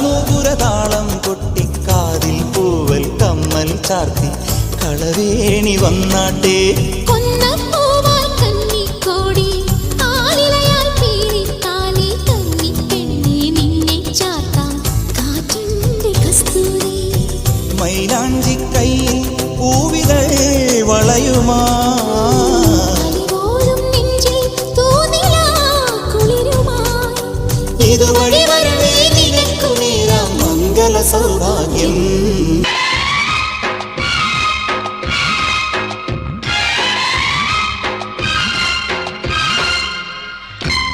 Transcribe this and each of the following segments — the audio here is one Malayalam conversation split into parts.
നൂപുരതാളം കൊട്ടിക്കാതിൽ പൂവൽ കമ്മൽ ചാർത്തി കളവേണി വന്നാട്ടെ. മൈലാഞ്ചി കയ്യിൽ പൂവിതൾ വളയുമാ ഇതുവഴി വരവേ നിനക്കു നേരാം മംഗള സൗഭാഗ്യം.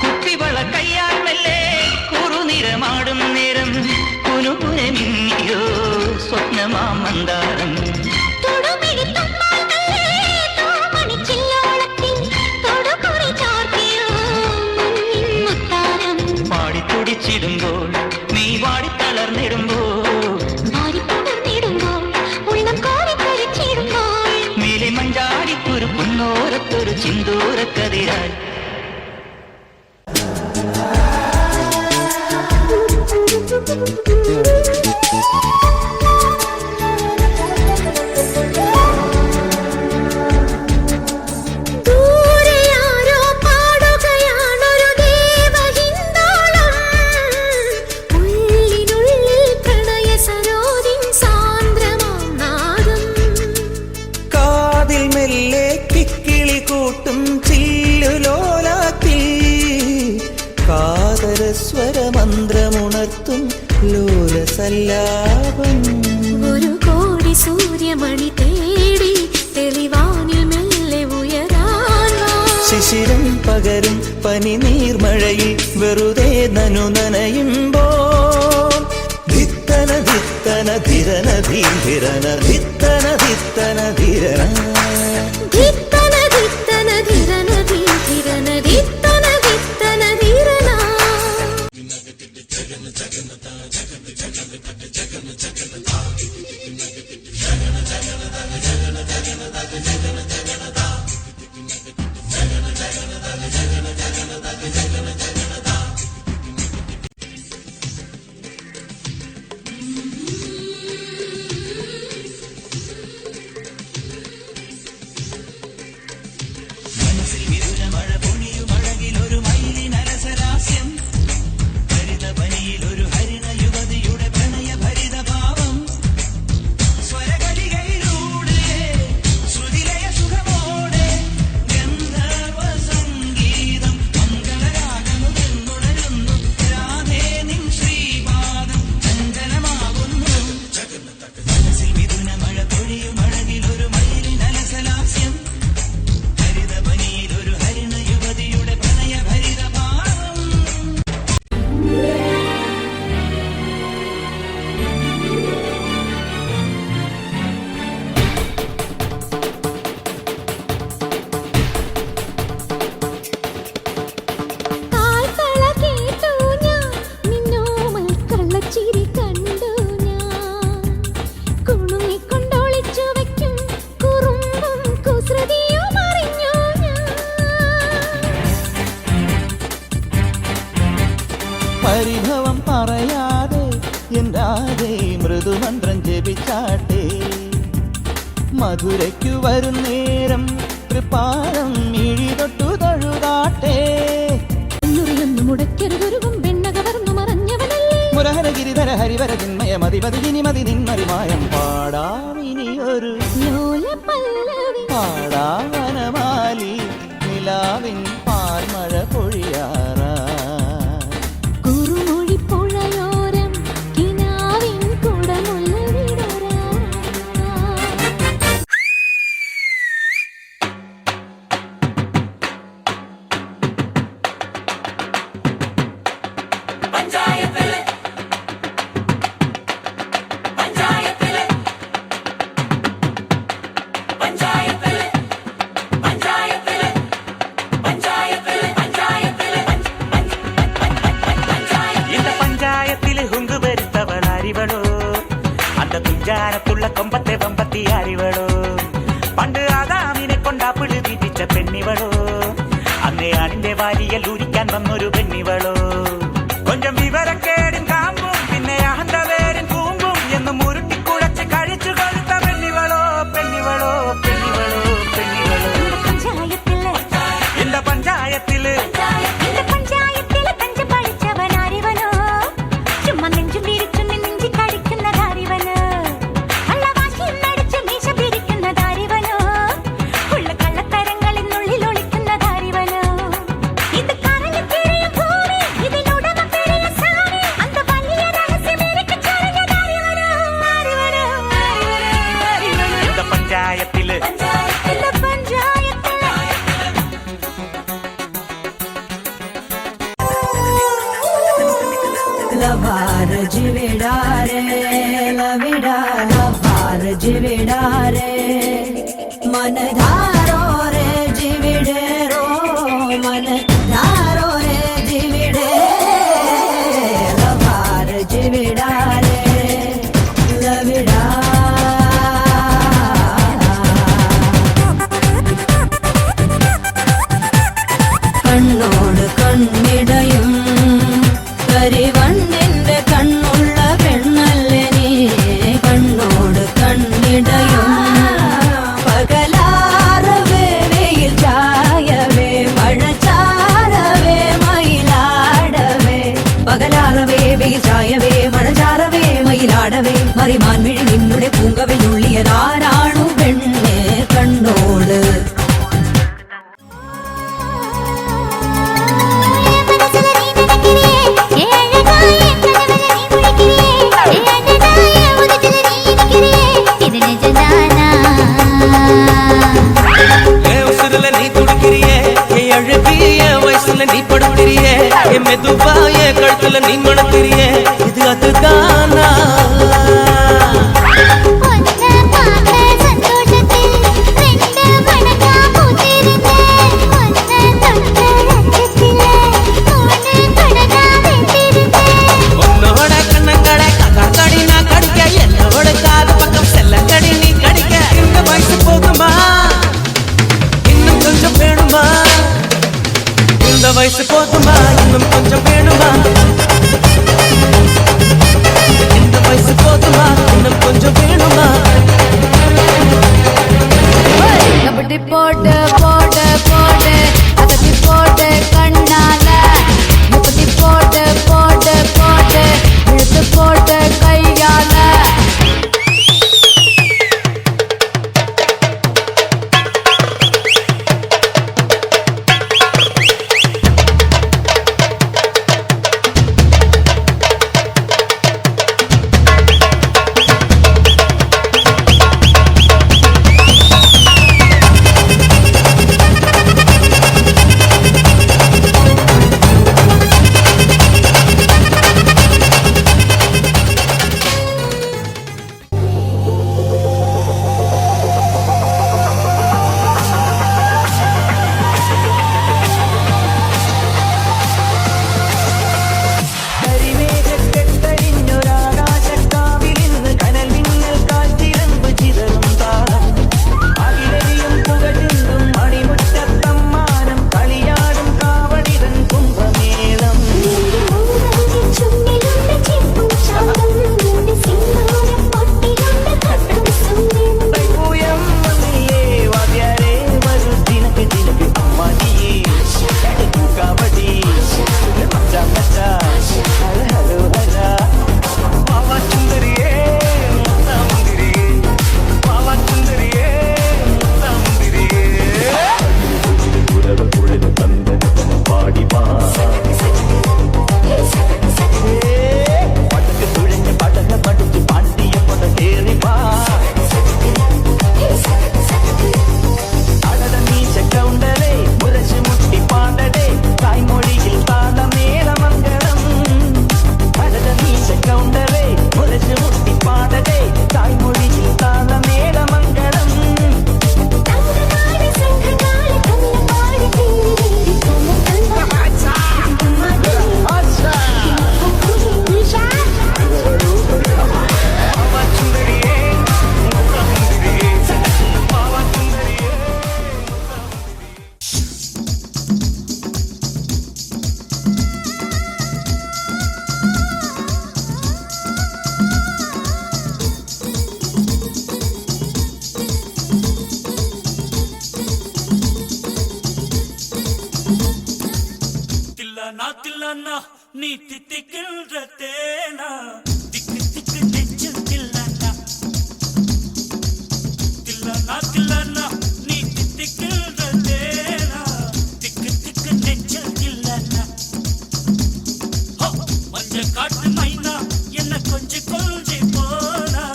കുപ്പിവള കയ്യാൽ മെല്ലെ കുറുനിറമാടും നേരം കുനുകുനമിന്നിയോ സ്വപ്നമാമന്താരം. പാടിത്തുടിച്ചിടുമ്പോൾ നീ വാടിത്തളർന്നിടുമ്പോൾ മേലെ മഞ്ചാടിക്കൊരു പുന്നോരത്തൊരു ചിന്തൂരക്കതിരായി സ്വരമന്ത്രമുണർത്തും ലോലസല്ലാപം. ഒരു കോടി സൂര്യമണി തേടി തെളിവാനിൽ മെല്ലെ ഉയരാൻ ശിശിരം പകരും പനി നീർമഴയിൽ വെറുതെ നനു നനയുമ്പോൾ ധിത്തന ധിത്തന ധിരന ധീരന ധിത്തന ധിത്തന ധിരന ധിത്തന ധിത്തന ധിരന ധീരന ധിത്തന ധിത്തന ധീരന. പരിഭവം പറയാതെ എന്താതെ മൃദുമന്ത്രം ജപിച്ചാട്ടെ. മധുരയ്ക്കു വരും നേരം തൃപ്പാദം മിഴി തൊട്ടു തഴുതാട്ടെ. മുരഹരഗിരിധര ഹരിവര ചിന്മയ മതിപതി ജിനിമതി നിന്മറിമായം പാടാമിനിയൊരു പാടാവനമാലി നിലാവിൻ പാൽമഴ പൊഴിയാറാ. തുഞ്ചാരത്തുള്ള കൊമ്പത്തെ വമ്പത്തി അറിവളോ പണ്ട് ആദാമിനെ കൊണ്ടാ പിടി തീറ്റിച്ച പെണ്ണിവളോ അന്നേ ആണിന്റെ വാരിയൽ ഊരിക്കാൻ വന്നൊരു പെണ്ണിവളോ കൊഞ്ചം വിവരക്കേടും കാമ്പും പിന്നെ लभार जिविडा रे लविडा लभार जिविडा रे मन धारो रे जिविडे रो मन धारो रे जिविडे लभार जिविडा रे लविडा കണ്ണോട് കണ്ണിടയും കരിവണ്ണിന്റെ കണ്ണുള്ള പെണ്ണല്ലേ നീ കണ്ണോട് കണ്ണിടയും പകലാറവേ വെയിൽ ചായവേ മഴ ചാരവേ മയിലാടവേ പകലാറവേ വെയിൽ ചായവേ മഴ ചാരവേ മയിലാടവേ മറിമാൻ മിഴി നിന്നുടെ പൂങ്കവിൽ ഉള്ളിയതാരാണു പെണ്ണെ കണ്ണോട് நீ படுத்திரியே மெதுவாய கழுத்துல நீ மணத்திரியே இது அதுதானா உன்னோட கண்ணங்கடை கடி நான் கடிக்க என்னோட காது பக்கம் செல்லங்கடி நீ கடிக்க இந்த வயசு போகுமா இன்னும் கொஞ்சம் வேணுமா இந்த வயசு போதுமா இன்னும் கொஞ்சம் வேணுமா இந்த வயசு போதுமா இன்னும் கொஞ்சம் வேணுமா கபடி போட்டு போட்டு போட்டு அதட்டி போட்டு கண்ணால முப்பத்தி போட்டு போட்டு போட்டு இழுத்து போட்டு கையால தில்லானா நீ தித்திக்கின்ற தேனா திக்கு திக்கு நெஞ்சில் தில்லானா தில்லானா தில்லானா நீ தித்திக்கின்ற தேனா திக்கு திக்கு நெஞ்சில் தில்லானா மஞ்ச காட்டு மைனா என்ன கொஞ்சம் கொஞ்சி போனா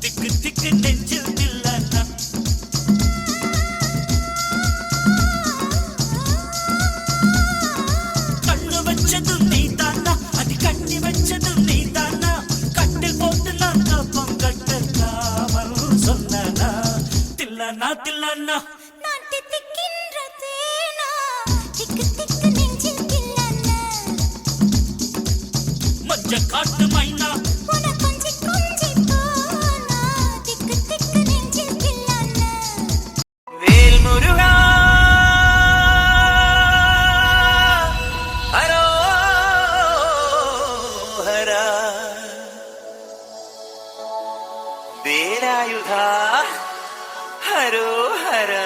திக்கு திக்கு நெஞ்சில் தில்லானா வச்சது நீ தானா அது கண்ணி வச்சது மண்ணா நான் தித்திக்கின்ற தேனா திக்கு திக்கு நெஞ்சில் கில்லன மஞ்ச காட்டு மைனா உன கொஞ்சி கொஞ்சி போனா திக்கு திக்கு நெஞ்சில் கில்லன வேல் முருகா ஹரோ ஹரா வேலாயுதா ஹரோ ஹரா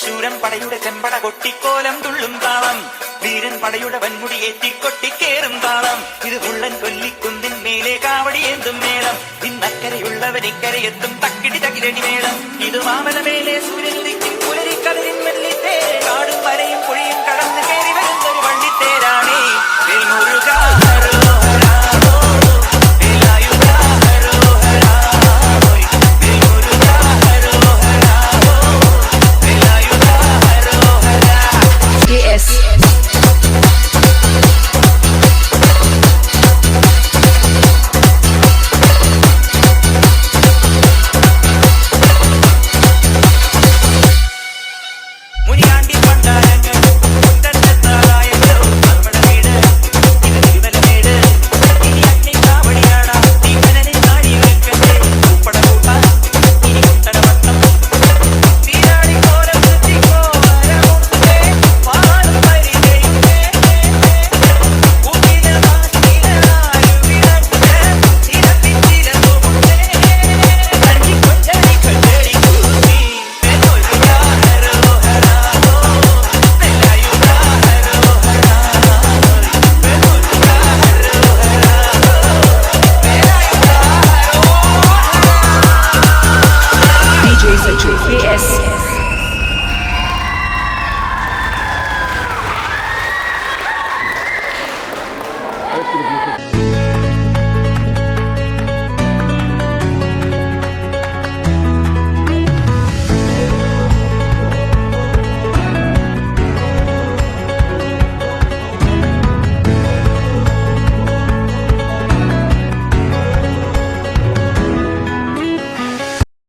ശൂരൻ പടയുടെ ചെമ്പട കൊട്ടിക്കോലം തുള്ളും താളം വീരൻ പടയുടെ വൻമുടിയേറ്റി കൊട്ടിക്കേറും താളം ഇത് ഉള്ളൻ കൊല്ലിക്കുന്നിൻ മേലെ കാവടിയേന്തും മേളം ഇന്നക്കരയുള്ളവൻ ഇക്കരയെത്തും തക്കിടി തകിലടി മേളം ഇത് മാമല മേലെ സൂര്യനുദിക്കും പുലരിക്കതിരിൻ വെള്ളിത്തേ കാടും വരയും പുഴയും കടന്നു കയറി വരുന്നൊരു വള്ളിത്തേരാണേ